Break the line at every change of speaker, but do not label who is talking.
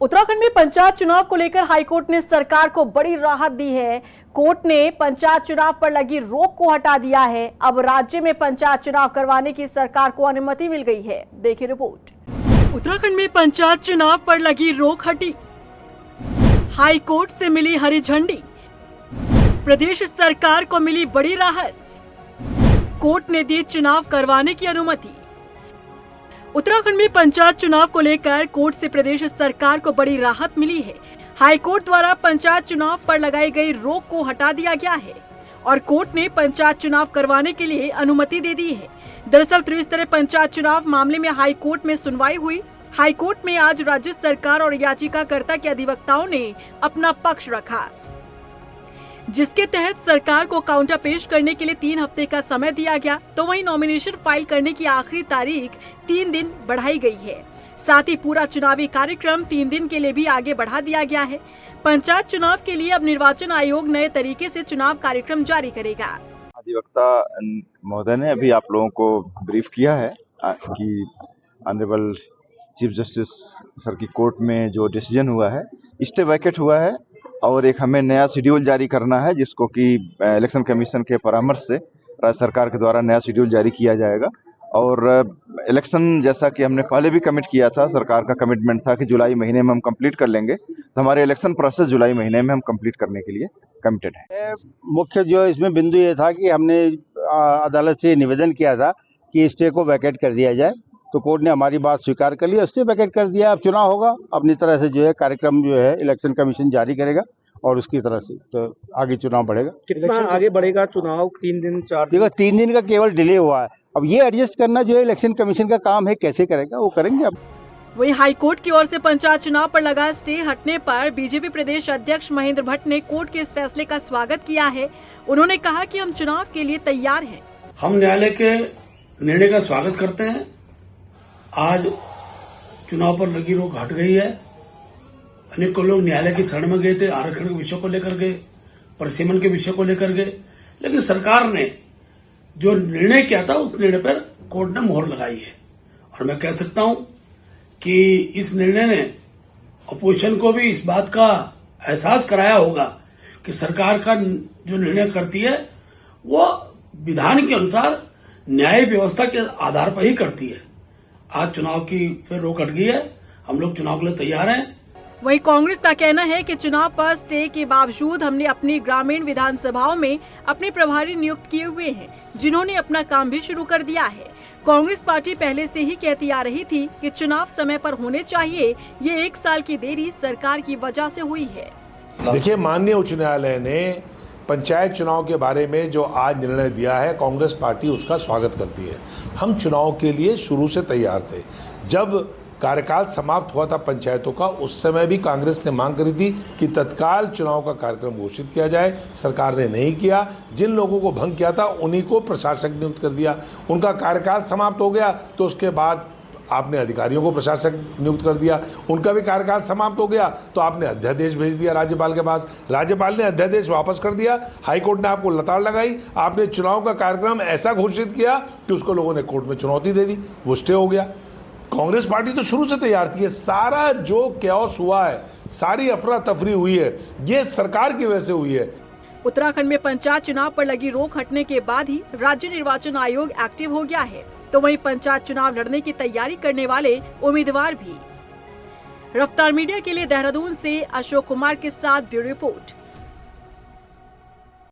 उत्तराखंड में पंचायत चुनाव को लेकर हाईकोर्ट ने सरकार को बड़ी राहत दी है। कोर्ट ने पंचायत चुनाव पर लगी रोक को हटा दिया है। अब राज्य में पंचायत चुनाव करवाने की सरकार को अनुमति मिल गई है। देखिए रिपोर्ट। उत्तराखंड में पंचायत चुनाव पर लगी रोक हटी, हाईकोर्ट से मिली हरी झंडी, प्रदेश सरकार को मिली बड़ी राहत, कोर्ट ने दी चुनाव करवाने की अनुमति। उत्तराखंड में पंचायत चुनाव को लेकर कोर्ट से प्रदेश सरकार को बड़ी राहत मिली है। हाईकोर्ट द्वारा पंचायत चुनाव पर लगाई गई रोक को हटा दिया गया है और कोर्ट ने पंचायत चुनाव करवाने के लिए अनुमति दे दी है। दरअसल त्रिस्तरीय पंचायत चुनाव मामले में हाईकोर्ट में सुनवाई हुई। हाईकोर्ट में आज राज्य सरकार और याचिकाकर्ता के अधिवक्ताओं ने अपना पक्ष रखा, जिसके तहत सरकार को काउंटर पेश करने के लिए 3 हफ्ते का समय दिया गया। तो वहीं नॉमिनेशन फाइल करने की आखिरी तारीख 3 दिन बढ़ाई गई है। साथ ही पूरा चुनावी कार्यक्रम 3 दिन के लिए भी आगे बढ़ा दिया गया है। पंचायत चुनाव के लिए अब निर्वाचन आयोग नए तरीके से चुनाव कार्यक्रम जारी करेगा।
अधिवक्ता महोदय ने अभी आप लोगों को ब्रीफ किया है कि ऑनरेबल चीफ जस्टिस सर की कोर्ट में जो डिसीजन हुआ है, स्टे वैकेट हुआ है और एक हमें नया शेड्यूल जारी करना है, जिसको कि इलेक्शन कमीशन के परामर्श से राज्य सरकार के द्वारा नया शेड्यूल जारी किया जाएगा। और इलेक्शन जैसा कि हमने पहले भी कमिट किया था, सरकार का कमिटमेंट था कि जुलाई महीने में हम कंप्लीट कर लेंगे, तो हमारे इलेक्शन प्रोसेस जुलाई महीने में हम कंप्लीट करने के लिए कमिटेड है।
मुख्य जो इसमें बिंदु ये था कि हमने अदालत से निवेदन किया था कि स्टे को वैकेट कर दिया जाए, तो कोर्ट ने हमारी बात स्वीकार कर ली, स्टे वैकेट कर दिया। अब चुनाव होगा, अपनी तरह से जो है कार्यक्रम जो है इलेक्शन कमीशन जारी करेगा और उसकी तरह से तो आगे चुनाव बढ़ेगा।
कितना आगे बढ़ेगा चुनाव? 3 दिन 4 दिन?
देखो 3 दिन का केवल डिले हुआ है, अब ये एडजस्ट करना जो है इलेक्शन कमीशन का काम है, कैसे करेगा वो करेंगे। अब
वहीं हाईकोर्ट की ओर से पंचायत चुनाव पर लगा स्टे हटने पर बीजेपी प्रदेश अध्यक्ष महेंद्र भट्ट ने कोर्ट के इस फैसले का स्वागत किया है। उन्होंने कहा कि हम चुनाव के लिए तैयार हैं।
हम न्यायालय के निर्णय का स्वागत करते हैं। आज चुनाव पर लगी रोक हट गई है। अनेकों लोग न्यायालय की शरण में गए थे, आरक्षण के विषय को लेकर गए, परिसीमन के विषय को लेकर गए, लेकिन सरकार ने जो निर्णय किया था उस निर्णय पर कोर्ट ने मोहर लगाई है। और मैं कह सकता हूं कि इस निर्णय ने अपोजिशन को भी इस बात का एहसास कराया होगा कि सरकार का जो निर्णय करती है वो विधान के अनुसार न्याय व्यवस्था के आधार पर ही करती है। आज चुनाव की फिर रोक हट गई है, हम लोग चुनाव के लिए तैयार हैं।
वहीं कांग्रेस का कहना है कि चुनाव पर स्टे के बावजूद हमने अपनी ग्रामीण विधानसभाओं में अपने प्रभारी नियुक्त किए हुए हैं, जिन्होंने अपना काम भी शुरू कर दिया है। कांग्रेस पार्टी पहले से ही कहती आ रही थी कि चुनाव समय पर होने चाहिए। ये 1 साल की देरी सरकार की वजह से हुई है।
देखिए, माननीय उच्च न्यायालय ने पंचायत चुनाव के बारे में जो आज निर्णय दिया है, कांग्रेस पार्टी उसका स्वागत करती है। हम चुनाव के लिए शुरू से तैयार थे। जब कार्यकाल समाप्त हुआ था पंचायतों का, उस समय भी कांग्रेस ने मांग करी थी कि तत्काल चुनाव का कार्यक्रम घोषित किया जाए। सरकार ने नहीं किया। जिन लोगों को भंग किया था उन्हीं को प्रशासक नियुक्त कर दिया। उनका कार्यकाल समाप्त हो गया तो उसके बाद आपने अधिकारियों को प्रशासक नियुक्त कर दिया। उनका भी कार्यकाल समाप्त हो गया तो आपने अध्यादेश भेज दिया राज्यपाल के पास। राज्यपाल ने अध्यादेश वापस कर दिया। हाईकोर्ट ने आपको लताड़ लगाई। आपने चुनाव का कार्यक्रम ऐसा घोषित किया कि उसको लोगों ने कोर्ट में चुनौती दे दी, वो स्टे हो गया। कांग्रेस पार्टी तो शुरू से तैयार थी। सारा जो कैओस हुआ है, सारी अफरा तफरी हुई है, ये सरकार की वजह से हुई है।
उत्तराखंड में पंचायत चुनाव पर लगी रोक हटने के बाद ही राज्य निर्वाचन आयोग एक्टिव हो गया है, तो वहीं पंचायत चुनाव लड़ने की तैयारी करने वाले उम्मीदवार भी। रफ्तार मीडिया के लिए देहरादून से अशोक कुमार के साथ ब्यूरो रिपोर्ट।